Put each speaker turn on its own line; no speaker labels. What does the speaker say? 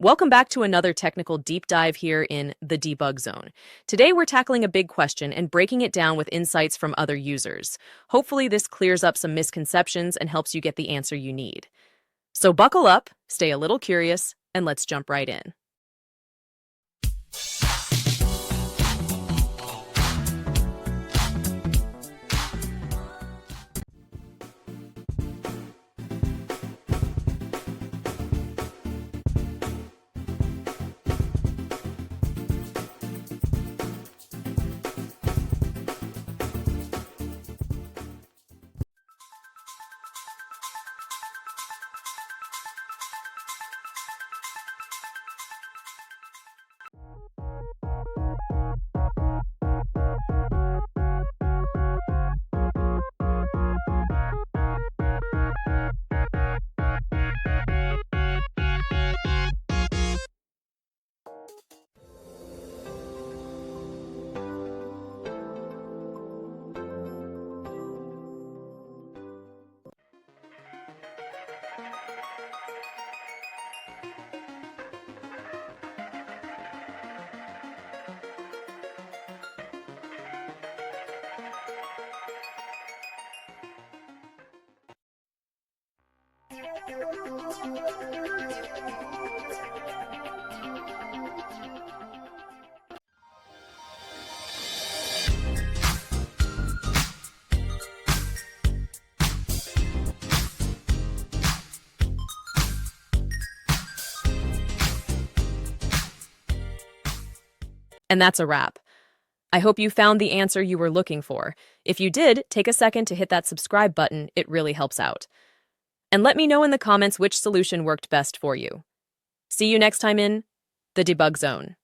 Welcome back to another technical deep dive here in the debug zone. Today we're tackling a big question and breaking it down with insights from other users. Hopefully this clears up some misconceptions and helps you get the answer you need. So buckle up, stay a little curious, and let's jump right in. And that's a wrap. I hope you found the answer you were looking for. If you did, take a second to hit that subscribe button. It really helps out. And let me know in the comments which solution worked best for you. See you next time in the debug zone.